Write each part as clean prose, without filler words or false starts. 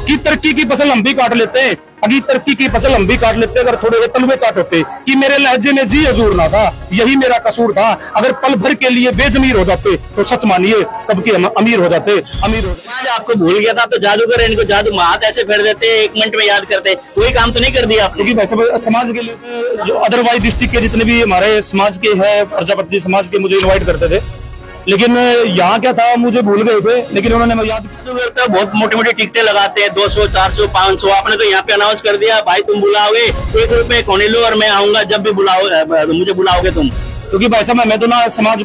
कि तरक्की की फसल हम भी काट लेते हैं, अभी तरक्की की फसल हम भी काट लेते हैं अगर थोड़े से तलवे चाट होते कि मेरे लहजे में जी हजूर ना था, यही मेरा कसूर था। अगर पल भर के लिए बेजमीर हो जाते तो सच मानिए कब के हम अमीर हो जाते। समाज आपको भूल गया था तो जादूगर इनको जादू हाथ ऐसे फेर देते, 1 मिनट में याद करते, कोई काम तो नहीं कर दिया आपने? क्योंकि वैसे समाज के लिए जो अदरवाइज डिस्ट्रिक्ट के जितने भी हमारे समाज के हैं, प्रजापति समाज के, मुझे इन्वाइट करते थे, लेकिन यहाँ क्या था मुझे भूल गए थे, लेकिन उन्होंने याद करता। बहुत मोटी मोटी टिकटें लगाते हैं, 200, 400, 500। आपने तो यहाँ पे अनाउंस कर दिया भाई तुम बुलाओगे 1 रुपए कोने लो और मैं आऊंगा जब भी बुलाओ, मुझे बुलाओगे तुम। क्योंकि भाई साहब मैं तो ना समाज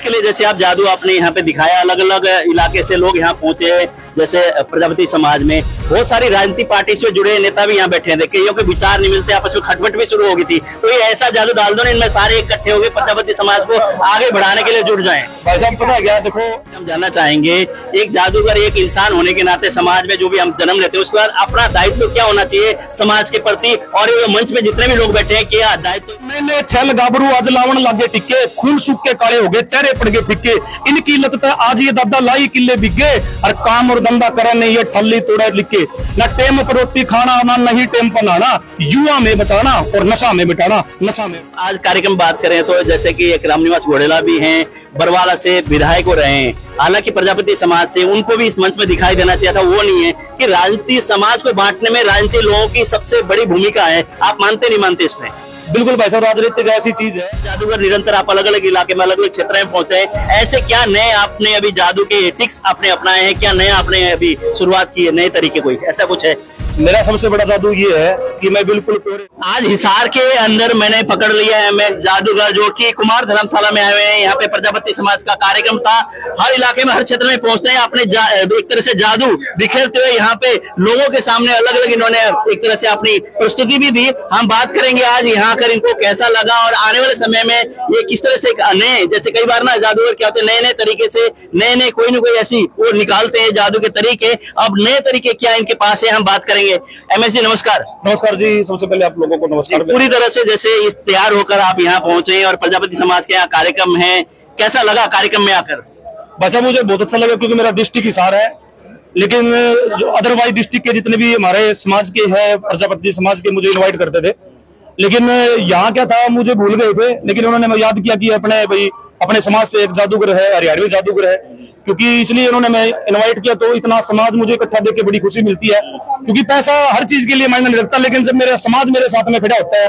के लिए जैसे आप जादू आपने यहाँ पे दिखाया, अलग अलग इलाके से लोग यहाँ पहुंचे, जैसे प्रजापति समाज में बहुत सारी राजनीतिक पार्टी से जुड़े नेता भी यहाँ बैठे थे, कईयों के विचार नहीं मिलते, आपस में खटपट भी शुरू हो गई थी। कोई ऐसा जादू डाल दो ना इनमें सारे इकट्ठे हो गए, प्रजापति समाज को आगे बढ़ाने के लिए जुड़ जाएं। भाई साहब पता क्या, देखो हम जानना चाहेंगे एक जादूगर एक इंसान होने के नाते समाज में जो भी हम जन्म लेते हैं उसके बाद अपना दायित्व क्या होना चाहिए समाज के प्रति, और ये मंच में जितने भी लोग बैठे हैं क्या दायित्व? मैंने छल गाबरू आज लावन लागे टिक्के, खून सूख के काले हो गए, चेहरे पड़ गए फिक्के, इनकी लत आज ये दादा लाई किले बिके, और काम और धंधा करे नहीं ये ठल्ली तोड़ा लिखे, न टेम पर रोटी खाना ना नहीं टेम पर नहाना, युवा में बचाना और नशा में मिटाना, नशा में। आज कार्यक्रम बात करें तो जैसे कि एक रामनिवास घोड़ेला भी हैं, बरवाला से विधायक हो रहे हैं, हालांकि प्रजापति समाज से उनको भी इस मंच में दिखाई देना चाहिए था, वो नहीं है कि राजनीति समाज को बांटने में राजनीतिक लोगों की सबसे बड़ी भूमिका है। आप मानते नहीं मानते इसमें? बिल्कुल भाई साहब, राजनीतिक ऐसी चीज है। जादूगर निरंतर आप अलग अलग इलाके में अलग अलग क्षेत्र में पहुंचे हैं, ऐसे क्या नए आपने अभी जादू के टिक्स आपने अपनाए हैं, क्या नया आपने अभी शुरुआत की है, नए तरीके कोई ऐसा कुछ है? मेरा सबसे बड़ा जादू ये है कि मैं बिल्कुल आज हिसार के अंदर मैंने पकड़ लिया है एमएस जादूगर जो कि कुमार धर्मशाला में आए हुए हैं। यहाँ पे प्रजापति समाज का कार्यक्रम था, हर इलाके में हर क्षेत्र में पहुंचते हैं, अपने एक तरह से जादू बिखेरते हुए यहाँ पे लोगों के सामने अलग अलग इन्होंने एक तरह से अपनी प्रस्तुति भी दी। हम बात करेंगे आज यहाँ आकर इनको कैसा लगा और आने वाले समय में ये किस तरह से नए, जैसे कई बार ना जादूगर क्या होते हैं नए नए तरीके से नए कोई न कोई ऐसी वो निकालते हैं जादू के तरीके, अब नए तरीके क्या इनके पास है हम बात करेंगे। एमएस जी नमस्कार। नमस्कार जी, सबसे पहले आप लोगों को नमस्कार। पूरी तरह से जैसे इस तैयार होकर आप यहाँ पहुंचे और प्रजापति समाज के यहाँ कार्यक्रम है, कैसा लगा कार्यक्रम में आकर? बस मुझे बहुत अच्छा लगा क्योंकि मेरा डिस्ट्रिक्ट हिसार है, लेकिन जो अदरवाइज डिस्ट्रिक्ट के जितने भी हमारे समाज के हैं, प्रजापति समाज के, मुझे इन्वाइट करते थे, लेकिन यहाँ क्या था मुझे भूल गए थे, लेकिन उन्होंने याद किया कि अपने समाज से एक जादूगर है, हरियाणवी जादूगर है, क्योंकि इसलिए उन्होंने मैं इनवाइट किया। तो इतना समाज मुझे इकट्ठा देख के बड़ी खुशी मिलती है, क्योंकि पैसा हर चीज के लिए मायने नहीं रखता, लेकिन जब मेरा समाज मेरे साथ में खड़ा होता है,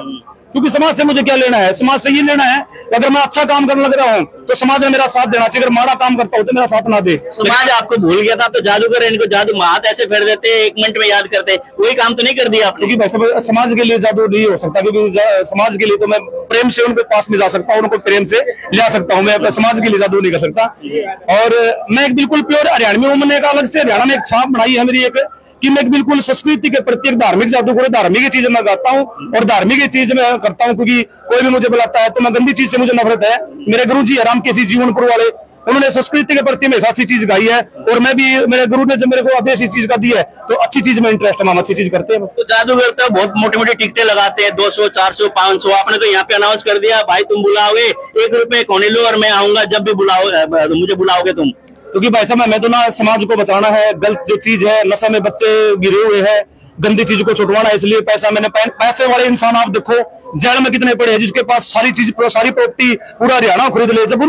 क्योंकि समाज से मुझे क्या लेना है, समाज से ये लेना है कि अगर मैं अच्छा काम करने लग रहा हूँ तो समाज ने मेरा साथ देना चाहिए, अगर माड़ा काम करता हूँ तो मेरा साथ ना दे। समाज आपको भूल गया था तो जादूगर इनको जादू हाथ ऐसे फेर देते, 1 मिनट में याद करते, कोई काम तो नहीं कर दिया आपने? क्योंकि वैसे समाज के लिए जादू नहीं हो सकता, क्योंकि समाज के लिए तो मैं प्रेम से उनके पास में जा सकता हूँ, उनको प्रेम से ले सकता हूँ, मैं अपने समाज के लिए जादू नहीं कर सकता। और मैं एक बिल्कुल प्योर हरियाणवी हूँ, मैंने एक अलग से हरियाणा में एक छाप बनाई है मेरी एक, कि मैं बिल्कुल संस्कृति के प्रति एक धार्मिक जादूगर, धार्मिक चीज मैं गाता हूँ और धार्मिक चीज मैं करता हूँ, क्योंकि कोई भी मुझे बुलाता है तो मैं गंदी चीज से मुझे नफरत है। मेरे गुरु जी राम के जीवनपुर वाले, उन्होंने संस्कृति के प्रति हमेशा अच्छी चीज गाई है, और मैं भी, मेरे गुरु ने जब मेरे को आदेश इस चीज का दिया है तो अच्छी चीज में इंटरेस्ट है, हम अच्छी चीज करते हैं। तो जादूगर तो बहुत मोटी मोटी टिकटें लगाते हैं, 200, 400, 500। आपने तो यहाँ पे अनाउंस कर दिया भाई तुम बुलाओगे 1 रुपए कोने लो और मैं आऊंगा जब भी मुझे बुलाओगे तुम। क्योंकि भाई साहब मैं तो ना समाज को बचाना है, गलत जो चीज है, नशा में बच्चे गिरे हुए हैं, गंदी चीज को छुटवाना है, इसलिए पैसा मैंने पैसे वाले इंसान आप देखो जेल में कितने पड़े हैं, जिसके पास सारी चीज सारी प्रॉपर्टी पूरा हरियाणा खरीद ले, जब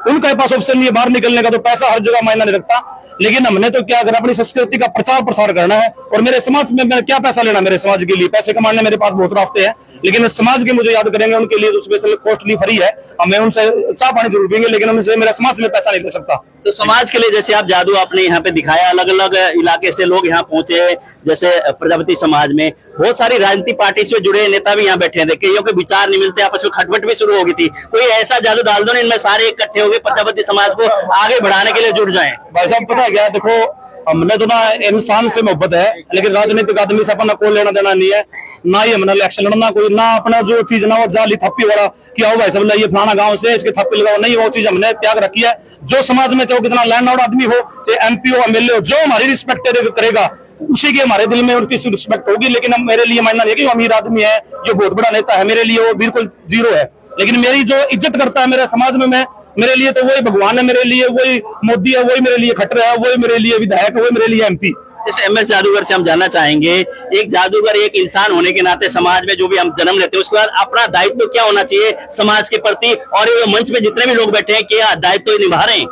उनके पास ऑप्शन नहीं है बाहर निकलने का, तो पैसा हर जगह मायना नहीं रखता। लेकिन हमने तो क्या करना, अपनी संस्कृति का प्रचार प्रसार करना है, और मेरे समाज में मैंने क्या पैसा लेना, मेरे समाज के लिए पैसे कमाने मेरे पास बहुत रास्ते हैं, लेकिन समाज के मुझे याद करेंगे उनके लिए तो स्पेशल कॉस्टली फ्री है, मैं उनसे चाय पानी जरूर पीएंगे, लेकिन उनसे मेरे समाज में पैसा नहीं दे सकता। तो समाज के लिए जैसे आप जादू आपने यहाँ पे दिखाया, अलग अलग इलाके से लोग यहाँ पहुंचे, जैसे प्रजापति समाज में बहुत सारी राजनीतिक पार्टी से जुड़े नेता भी यहाँ बैठे थे, कईयों के विचार नहीं मिलते, आपस में खटपट भी शुरू हो गई थी। कोई ऐसा जादू डाल दो ना इनमें सारे इकट्ठे हो गए, प्रजापति समाज को आगे बढ़ाने के लिए जुड़ जाएं। भाई साहब पता क्या, देखो हमने तो ना इंसान से मोहब्बत है, लेकिन राजनीतिक आदमी से अपना कोई लेना देना नहीं है, ना ही हमने इलेक्शन लड़ना, कोई ना अपना जो चीज ना वो जाली थप्पी वाला कि आओ भाई सब ये फलाना गांव से इसके थप्पी लगाओ, नहीं, वो चीज हमने त्याग रखी है। जो समाज में चाहे कितना लैंड आउट आदमी हो, चाहे एमपी हो, एमएलए हो, जो हमारी रिस्पेक्ट करेगा उसी के हमारे दिल में उनकी रिस्पेक्ट होगी। लेकिन मेरे लिए मानना नहीं है कि अमीर आदमी है जो बहुत बड़ा नेता है, मेरे लिए वो बिल्कुल जीरो है, लेकिन मेरी जो इज्जत करता है मेरे समाज में, मैं मेरे लिए तो वही भगवान है, मेरे लिए वही मोदी है, वही मेरे लिए खट्टर है, वही मेरे लिए विधायक है, वही मेरे लिए एमपी। जैसे एमएस जादूगर से हम जानना चाहेंगे, एक जादूगर एक इंसान होने के नाते समाज में जो भी हम जन्म लेते हैं उसके बाद अपना दायित्व क्या होना चाहिए समाज के प्रति, और ये मंच में जितने भी लोग बैठे हैं क्या दायित्व निभा रहे हैं?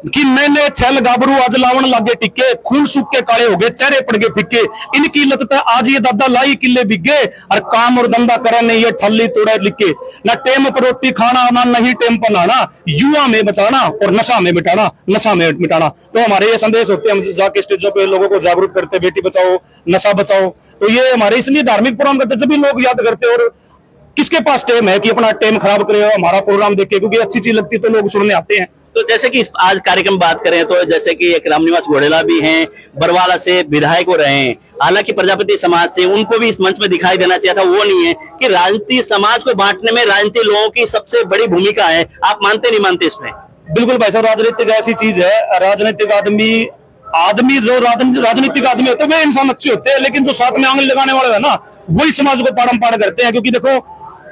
कि नैने छल गाबरू आज लावन लागे टिके, खून सूख के काले हो गए चेहरे पड़ गए फिक्के, इनकी लत आज ये दादा लाई किले बिगे, और काम और धंधा करे नहीं ये ठल्ली तोड़ा लिखे, न टेम पर रोटी खाना ना नहीं टेम पर नहाना, युवा में बचाना और नशा में मिटाना, नशा में मिटाना। तो हमारे ये संदेश होते हैं, हम जाके स्टेजों पे लोगों को जागरूक करते, बेटी बचाओ नशा बचाओ। तो ये हमारे इसलिए धार्मिक प्रोग्राम करते, जब भी लोग याद करते, और किसके पास टाइम है कि अपना टाइम खराब करे हमारा प्रोग्राम देखे, क्योंकि अच्छी चीज लगती है तो लोग सुनने आते हैं। तो जैसे कि आज कार्यक्रम बात करें तो जैसे कि एक रामनिवास घोड़ेला भी हैं, बरवाला से विधायक हो रहे हैं, हालांकि प्रजापति समाज से, उनको भी इस मंच में दिखाई देना चाहिए था, वो नहीं है कि राजनीति समाज को बांटने में राजनीति लोगों की सबसे बड़ी भूमिका है। आप मानते नहीं मानते इसमें? बिल्कुल भाई साहब, राजनीतिक ऐसी चीज है, राजनीतिक आदमी जो राजनीतिक आदमी होते हैं वे इंसान अच्छे होते हैं, लेकिन जो साथ में आंगली लगाने वाले है ना, वही समाज को पाड़म पाड़ करते हैं। क्योंकि देखो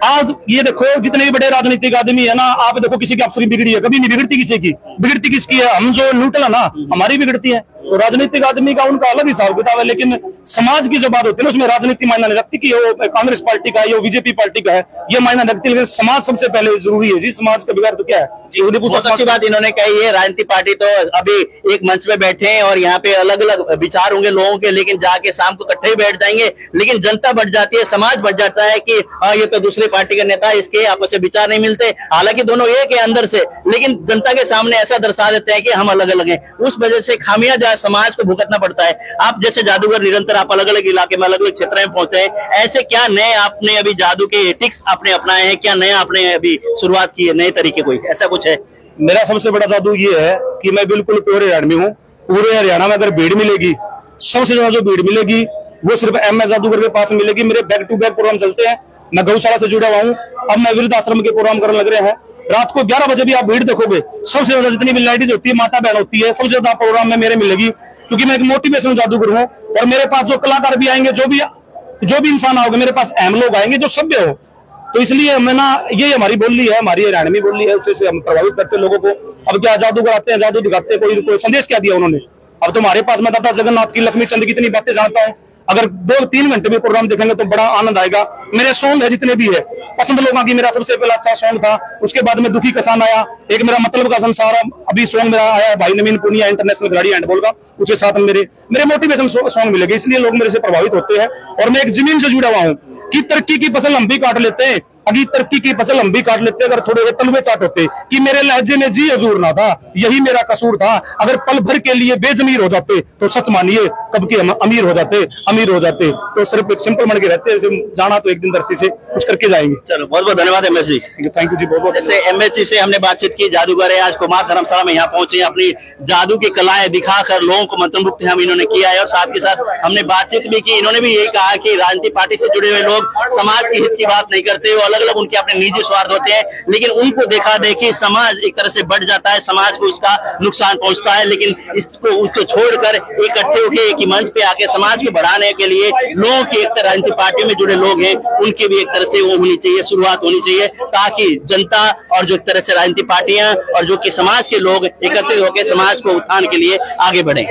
आज ये देखो जितने भी बड़े राजनीतिक आदमी है ना, आप देखो किसी की अफसरी बिगड़ी है, कभी नहीं बिगड़ती किसी की, बिगड़ती किसकी है? हम जो न्यूट्रल है ना, हमारी बिगड़ती है। तो राजनीतिक आदमी का उनका अलग हिसाब किताब है, लेकिन समाज की जो बात होती है ना, उसमें राजनीति मायना नहीं रखती कि वो कांग्रेस पार्टी का है, वो बीजेपी पार्टी का है, ये मायना रखती है। लेकिन समाज सबसे पहले जरूरी है जी, समाज का बिगाड़ तो क्या है जी। बहुत अच्छी बात इन्होंने कही है, राजनीतिक पार्टी तो अभी एक मंच में बैठे हैं और यहाँ पे अलग अलग विचार होंगे लोगों के, लेकिन जाके शाम को इकट्ठे ही बैठ जाएंगे, लेकिन जनता बढ़ जाती है, समाज बढ़ जाता है कि हाँ ये तो दूसरी पार्टी का नेता, इसके आपस में विचार नहीं मिलते, हालांकि दोनों एक है अंदर से, लेकिन जनता के सामने ऐसा दर्शा देते हैं कि हम अलग अलग हैं। उस वजह से खामियाजा समाज को भुगतना पड़ता है। आप जैसे जादूगर निरंतर आप अलग अलग इलाके में अलग अलग क्षेत्र में पहुंचे हैं, ऐसे क्या नए आपने अभी जादू के टिक्स आपने अपनाए हैं, क्या नया आपने अभी शुरुआत की है, नए तरीके कोई ऐसा कुछ है? मेरा सबसे बड़ा जादू ये है कि मैं बिल्कुल प्योर हरियाणवी हूँ। पूरे हरियाणा में अगर भीड़ मिलेगी, सबसे ज्यादा जो भीड़ मिलेगी वो सिर्फ एमएस जादूगर के पास मिलेगी। मेरे बैक टू बैक प्रोग्राम चलते हैं, मैं गौशाला से जुड़ा हुआ हूँ, अब मैं वृद्ध आश्रम के प्रोग्राम करने लग रहे हैं। रात को 11 बजे भी आप भीड़ देखोगे, सबसे ज्यादा जितनी भी लेडीज होती है, माता बहन होती है, सबसे ज्यादा प्रोग्राम में मेरे मिलेगी, क्योंकि मैं एक मोटिवेशनल जादूगर हूँ। और मेरे पास जो कलाकार भी आएंगे, जो भी इंसान आओगे, मेरे पास अहम लोग आएंगे जो सभ्य हो। तो इसलिए हमें ना, ये हमारी बोली है, हमारी हरियाणवी बोली है, इससे हम प्रभावित करते हैं लोगों को। अब क्या जादूगर आते हैं, जादू दिखाते हैं, कोई संदेश क्या दिया उन्होंने? अब तो हमारे पास मैं दादा जगन्नाथ की, लक्ष्मी चंद की इतनी बातें जानता हूँ। अगर 2-3 घंटे भी प्रोग्राम देखेंगे तो बड़ा आनंद आएगा। मेरे सॉन्ग है जितने भी है, पसंद लोगों की, मेरा सबसे पहला अच्छा सॉन्ग था, उसके बाद में दुखी किसान आया, एक मेरा मतलब का संसार अभी सॉन्ग मेरा आया भाई नवीन पुनिया, इंटरनेशनल खिलाड़ी हैंडबॉल का, उसके साथ मेरे मोटिवेशन सॉन्ग मिलेंगे, इसलिए लोग मेरे से प्रभावित होते हैं। और मैं एक जमीन से जुड़ा हुआ हूँ कि तरक्की की फसल हम भी काट लेते हैं, अभी तरक्की की फसल हम भी काट लेते, अगर थोड़े तलवे चाट होते कि मेरे लहजे में जी हजूर ना था, यही मेरा कसूर था। अगर पल भर के लिए बेजमीर हो जाते तो सच मानिए कब के हम अमीर हो जाते। तो सिर्फ एक सिंपल मन के रहते हैं, जाना तो एक दिन धरती से कुछ करके जाएंगे। चलो बहुत बहुत धन्यवाद एमएससी। थैंक यू जी, बहुत बहुत। जैसे एमएससी से हमने बातचीत की, जादूगर है, आज कुमार धर्मशाला में यहाँ पहुंचे, अपनी जादू की कलाएं दिखाकर लोगों को मंत्रमुग्ध हम इन्होंने किया है, और साथ के साथ हमने बातचीत भी की। इन्होंने भी यही कहा कि राजनीतिक पार्टी से जुड़े हुए लोग समाज के हित की बात नहीं करते, वो अलग अलग उनके अपने निजी स्वार्थ होते हैं, लेकिन उनको देखा देखी समाज एक तरह से बढ़ जाता है, समाज को उसका नुकसान पहुंचता है। लेकिन उसको छोड़कर इकट्ठे होकर एक ही मंच पे आके समाज को बढ़ाने के लिए लोगों की, एक तरह राजनीतिक पार्टियों में जुड़े लोग हैं, उनकी भी एक तरह से वो होनी चाहिए, शुरुआत होनी चाहिए, ताकि जनता और जो एक तरह से राजनीतिक पार्टियां और जो कि समाज के लोग एकत्रित होकर समाज को उत्थान के लिए आगे बढ़े।